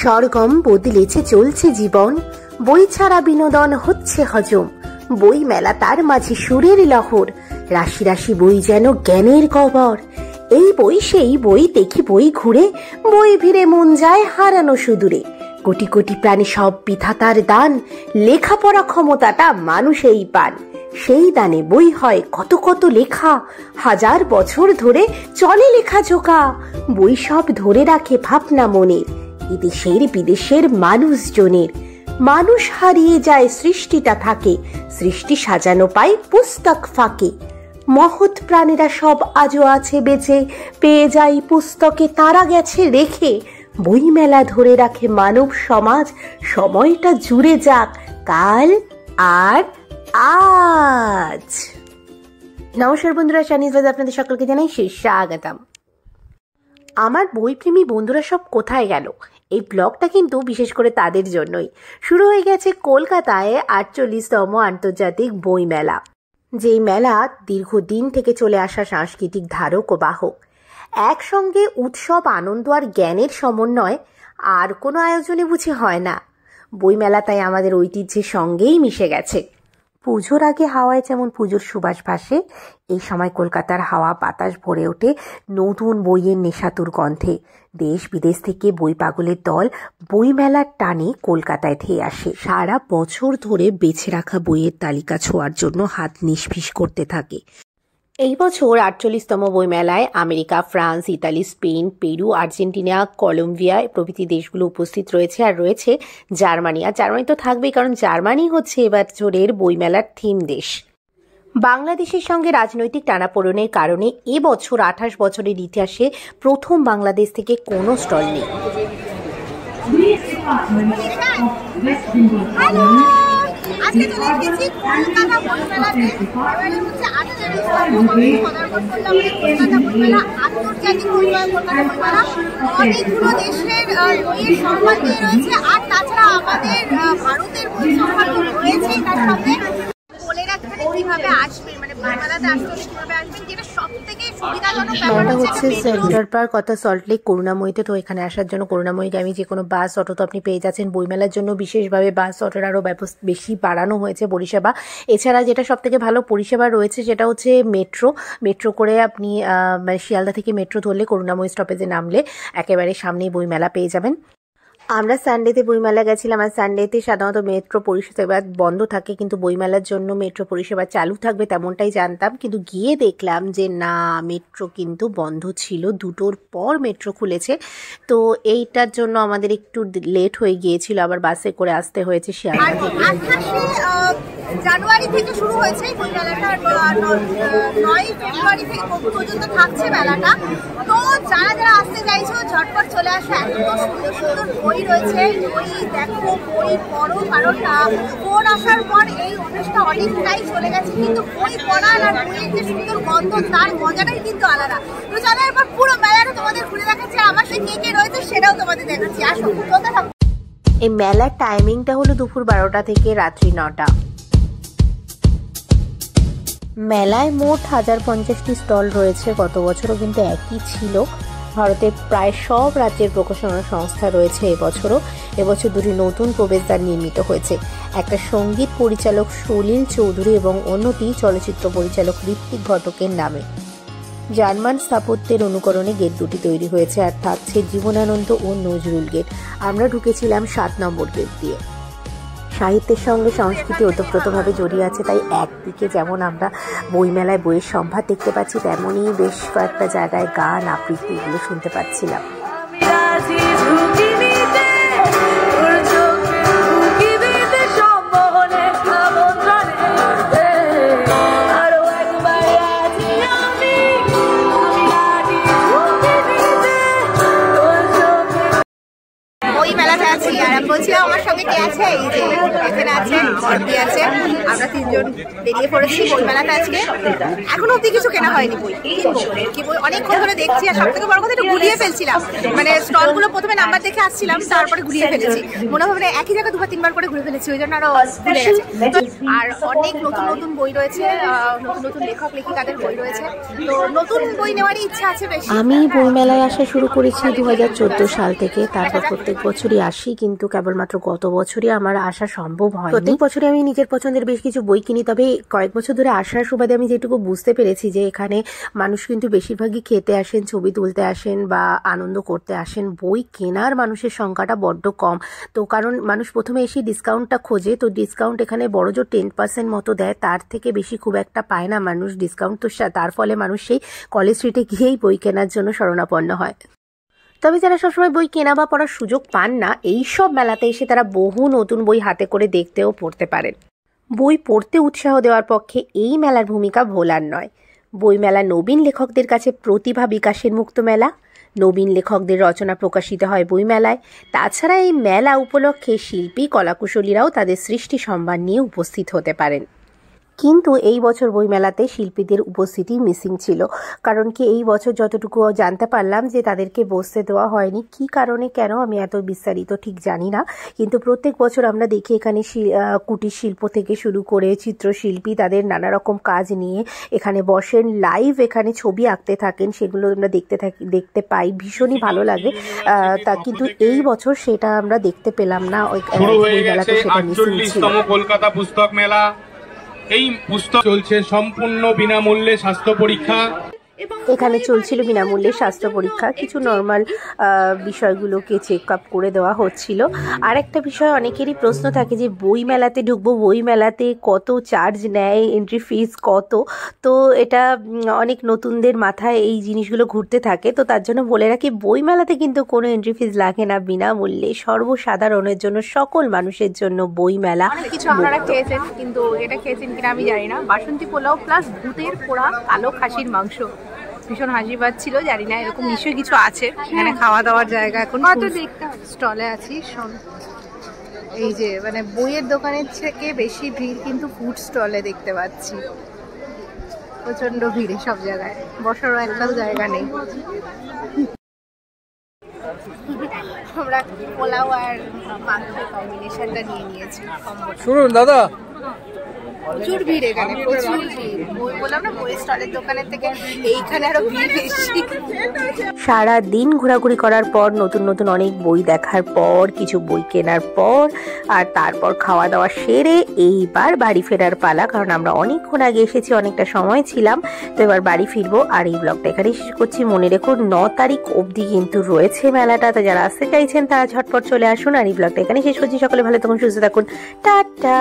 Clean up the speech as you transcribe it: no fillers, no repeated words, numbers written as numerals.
সরগম বদলেছে চলছে জীবন, বই ছাড়া বিনোদন হচ্ছে হজম। বই মেলা তার মাঝে সুরের লহর, রাশি রাশি বই যেন জ্ঞানের কবর। এই বই সেই বই, দেখি বই ঘুরে, বই ভিড়ে মন যায় হারানো সুদূরে। কোটি কোটি প্রাণী সব বিধাতার দান, লেখাপড়া ক্ষমতাটা মানুষেই পান। সেই দানে বই হয় কত কত লেখা, হাজার বছর ধরে চলে লেখা ঝোঁকা। বই সব ধরে রাখে ভাবনা মনের, এদেশের বিদেশের মানুষজনের। মানুষ হারিয়ে যায় সৃষ্টিটা থাকে, সৃষ্টি সাজানো পায় পুস্তক ফাঁকে। মহৎ প্রাণীরা সব আজও আছে বেঁচে, পেয়ে যায় পুস্তকে তারা গেছে রেখে। বই মেলা ধরে রাখে মানব সমাজ, সময়টা জুড়ে যাক কাল আর আজ। নমস্কার বন্ধুরা, শানিজ বাজ আপনাদের সকলকে জানাই স্বাগতম। আমার বইপ্রেমী বন্ধুরা সব কোথায় গেল? এই ব্লগটা কিন্তু বিশেষ করে তাদের জন্যই। শুরু হয়ে গেছে কলকাতায় 48তম আন্তর্জাতিক বই মেলা। যেই মেলা দীর্ঘদিন থেকে চলে আসা সাংস্কৃতিক ধারক ও বাহক। একসঙ্গে উৎসব, আনন্দ আর জ্ঞানের সমন্বয় আর কোনো আয়োজনে বুঝি হয় না। বইমেলা তাই আমাদের ঐতিহ্যের সঙ্গেই মিশে গেছে। পুজোর আগে হাওয়ায় যেমন পুজোর সুবাস ভাসে, এই সময় কলকাতার হাওয়া বাতাস ভরে ওঠে নতুন বইয়ের নেশাতুর গন্ধে। দেশ বিদেশ থেকে বই পাগলের দল বইমেলার টানে কলকাতায় ধেয়ে আসে। সারা বছর ধরে বেছে রাখা বইয়ের তালিকা ছোঁয়ার জন্য হাত নিষ্ফিস করতে থাকে। এই বছর 48তম বইমেলায় America, France, Italy, Spain, Peru, Argentina, Colombia প্রভৃতি দেশগুলো উপস্থিত রয়েছে। আর রয়েছে জার্মানি। আর জার্মানি তো থাকবেই, কারণ জার্মানি হচ্ছে এবছরের বইমেলার থিম দেশ। বাংলাদেশের সঙ্গে রাজনৈতিক টানাপোড়েনের কারণে এবছর 28 বছরের ইতিহাসে প্রথম বাংলাদেশ থেকে কোনো স্টল নেই। আজকে চলে এসেছি কলকাতা বইমেলাতে। এবারে হচ্ছে 48তম কলকাতা বইমেলা, আন্তর্জাতিক কলকাতা বইমেলা। অনেকগুলো দেশের বইয়ের সম্মান দিয়ে রয়েছে, আর তাছাড়া আমাদের ভারতের বই সম্মান রয়েছে। তার সাথে বলে রাখবেন কিভাবে আসবেন, মানে বইমেলাতে আসলে কিভাবে আসবেন, যেটা সব থেকে সুবিধাজনক ব্যাপার হচ্ছে সেন্টার পার্ক অর্থাৎ সল্টলেক করুণাময়ীতে। তো এখানে আসার জন্য করুণাময়ীগামী যে কোনো বাস অটো তো আপনি পেয়ে যাচ্ছেন। বইমেলার জন্য বিশেষভাবে বাস অটোর আরও বেশি বাড়ানো হয়েছে পরিষেবা। এছাড়া যেটা সব থেকে ভালো পরিষেবা রয়েছে সেটা হচ্ছে মেট্রো করে আপনি শিয়ালদা থেকে মেট্রো ধরলে করুণাময়ী স্টপেজে নামলে একেবারে সামনেই বইমেলা পেয়ে যাবেন। আমরা সানডেতে বইমেলা গেছিলাম, আর সানডেতে সাধারণত মেট্রো পরিষেবা বন্ধ থাকে, কিন্তু বইমেলার জন্য মেট্রো পরিষেবা চালু থাকবে তেমনটাই জানতাম। কিন্তু গিয়ে দেখলাম যে না, মেট্রো কিন্তু বন্ধ ছিল। 2টোর পর মেট্রো খুলেছে। তো এইটার জন্য আমাদের একটু লেট হয়ে গিয়েছিল, আবার বাসে করে আসতে হয়েছে শিয়ালদা থেকে। 28 জানুয়ারি থেকে শুরু হয়েছে বইমেলাটা, 9 ফেব্রুয়ারি থেকে পর্যন্ত থাকছে মেলাটা। তো যারা আসতে চাইছো ঝটপট চলে আসো। এত সুন্দর সুন্দর বই রয়েছে, বই দেখো, বই পড়ো। কারণ ফোন আসার পর এই অভ্যাসটা অনেকটাই চলে গেছে, কিন্তু বই পড়ার আর বইয়ের যে সুন্দর গন্ধ, তার মজাটাই কিন্তু আলাদা। তো চলো এবার পুরো মেলাটা তোমাদের ঘুরে দেখাচ্ছি, আমার সাথে কে কে রয়েছে সেটাও তোমাদের দেখাচ্ছি। আসো, চলতে থাকো। এই মেলার টাইমিংটা হলো দুপুর 12টা থেকে রাত্রি 9টা। মেলায় মোট 1050টি স্টল রয়েছে। গত বছরও কিন্তু একই ছিল। ভারতের প্রায় সব রাজ্যের প্রকাশনা সংস্থা রয়েছে এবছরও। এবছর 2টি নতুন প্রবেশদ্বার নির্মিত হয়েছে, একটা সঙ্গীত পরিচালক সলিল চৌধুরী এবং অন্যটি চলচ্চিত্র পরিচালক ঋত্বিক ঘটকের নামে। জার্মান স্থাপত্যের অনুকরণে গেট 2টি তৈরি হয়েছে, আর থাকছে জীবনানন্দ ও নজরুল গেট। আমরা ঢুকেছিলাম 7 নম্বর গেট দিয়ে। সাহিত্যের সঙ্গে সংস্কৃতি ওতপ্রোতভাবে জড়িয়ে আছে, তাই একদিকে যেমন আমরা বইমেলায় বইয়ের সম্ভার দেখতে পাচ্ছি, তেমনই বেশ কয়েকটা জায়গায় গান আবৃত্তি এগুলো শুনতে পাচ্ছিলাম। বইমেলাতে আছি, আর বলছিলাম আমার সঙ্গে কে আছে, এই যে এখানে আছে, বর্দি আছে, আমরা তিনজন বেরিয়ে পড়েছি বই মেলাতে আজকে। এখনো অব্দি কিছু কেনা হয়নি, বই কিনবো, কি বই অনেকক্ষণ ধরে দেখছি। আর সব থেকে বড় কথা একটু ঘুরিয়ে ফেলছিলাম, মানে স্টলগুলো প্রথমে নাম্বার দেখে আসছিলাম, তারপরে ঘুরিয়ে ফেলেছি, মনে হবে একই জায়গা দুবার তিনবার করে ঘুরে ফেলেছি, ওই জন্য আরো ঘুরে গেছে। আর অনেক নতুন নতুন বই রয়েছে, নতুন নতুন লেখক লেখিকাদের বই রয়েছে, তো নতুন বই নেওয়ারই ইচ্ছা আছে বেশি। আমি বই মেলায় আসা শুরু করেছি 2014 সাল থেকে, তারপর প্রত্যেক বছরই আসি, কিন্তু কেবলমাত্র গত বছরই আমার আসা সম্ভব হয়। প্রত্যেক বছরই আমি নিজের পছন্দের বেশ কিছু বই কিনি, তবে কয়েক বছর ধরে আসার সুবাদে আমি যেটুকু বুঝতে পেরেছি যে এখানে মানুষ কিন্তু বেশিরভাগই খেতে আসেন, ছবি তুলতে আসেন বা আনন্দ করতে আসেন। বই কেনার মানুষের সংখ্যাটা বড্ড কম, তো কারণ মানুষ প্রথমে এসে ডিসকাউন্টটা খোঁজে, তো ডিসকাউন্ট এখানে বড় জোর 10% মতো দেয়, তার থেকে বেশি খুব একটা পায় না মানুষ ডিসকাউন্ট, তো তার ফলে মানুষ সেই কলেজ স্ট্রিটে গিয়েই বই কেনার জন্য শরণাপন্ন হয়। তবে যারা সবসময় বই কেনা বা পড়ার সুযোগ পান না, এই সব মেলাতে এসে তারা বহু নতুন বই হাতে করে দেখতেও পড়তে পারেন। বই পড়তে উৎসাহ দেওয়ার পক্ষে এই মেলার ভূমিকা ভোলার নয়। বইমেলা নবীন লেখকদের কাছে প্রতিভা বিকাশের মুক্ত মেলা, নবীন লেখকদের রচনা প্রকাশিত হয় বইমেলায়। তাছাড়া এই মেলা উপলক্ষে শিল্পী কলাকুশলীরাও তাদের সৃষ্টি সম্মান নিয়ে উপস্থিত হতে পারেন। কিন্তু এই বছর বইমেলাতে শিল্পীদের উপস্থিতি মিসিং ছিল, কারণ কি এই বছর যতটুকু জানতে পারলাম যে তাদেরকে বসতে দেওয়া হয়নি। কি কারণে কেন আমি এত বিস্তারিত ঠিক জানি না, কিন্তু প্রত্যেক বছর আমরা দেখি এখানে কুটির শিল্প থেকে শুরু করে চিত্রশিল্পী তাদের নানা রকম কাজ নিয়ে এখানে বসেন, লাইভ এখানে ছবি আঁকতে থাকেন, সেগুলো আমরা দেখতে পাই, ভীষণই ভালো লাগে। তা কিন্তু এই বছর সেটা আমরা দেখতে পেলাম না, ওই বইমেলাতে সেটা মিসিং ছিল। কলকাতা পুস্তক মেলা, এই পুস্তক চলছে সম্পূর্ণ বিনামূল্যে স্বাস্থ্য পরীক্ষা। এখানে চলছিল বিনামূল্যে স্বাস্থ্য পরীক্ষা, কিছু নর্মাল বিষয়গুলোকে চেক আপ করে দেওয়া হচ্ছিল। আর একটা বিষয় অনেকেরই প্রশ্ন থাকে যে বই মেলাতে ঢুকবো, বই মেলাতে কত চার্জ নেয়, এন্ট্রি ফিস কত, তো এটা অনেক নতুনদের মাথায় এই জিনিসগুলো ঘুরতে থাকে। তো তার জন্য বলে রাখি, বই মেলাতে কিন্তু কোনো এন্ট্রি ফিস লাগে না, বিনামূল্যে সর্বসাধারণের জন্য, সকল মানুষের জন্য বই মেলা। কিছু আপনারা খেয়েছেন, কিন্তু এটা খেয়েছেন কিনা আমি জানি না, বাসন্তী পোলাও প্লাস ভূতের পোড়া কালো খাসির মাংস, ভীষণ হাসি পাচ্ছিল, জানি না এরকম নিশ্চয়ই কিছু আছে এখানে খাওয়া দাওয়ার জায়গা। এখন স্টলে আছি, এই যে মানে বইয়ের দোকানের থেকে বেশি ভিড় কিন্তু ফুড স্টলে দেখতে পাচ্ছি, প্রচন্ড ভিড় সব জায়গায়, বসারও একটাও জায়গা নেই। আমরা পোলাও আর মাংসের কম্বিনেশনটা নিয়ে নিয়েছি। শুনুন দাদা, প্রচুর ভিড় এখানে, প্রচুর ভিড়। বই বললাম না, বইয়ের স্টলের দোকানের থেকে এইখানে আরো ভিড় বেশি। সারা দিন ঘোরাঘুরি করার পর, নতুন নতুন অনেক বই দেখার পর, কিছু বই কেনার পর, আর তারপর খাওয়া দাওয়া সেরে এইবার বাড়ি ফেরার পালা, কারণ আমরা অনেকক্ষণ আগে এসেছি, অনেকটা সময় ছিলাম, তো এবার বাড়ি ফিরবো। আর এই ব্লগটা এখানেই শেষ করছি। মনে রেখো 9 তারিখ অবধি কিন্তু রয়েছে মেলাটা, তো যারা আসতে চাইছেন তারা ঝটপট চলে আসুন। আর এই ব্লগটা এখানেই শেষ করছি। সকলে ভালো থাকুন, সুস্থ থাকুন, টাটা।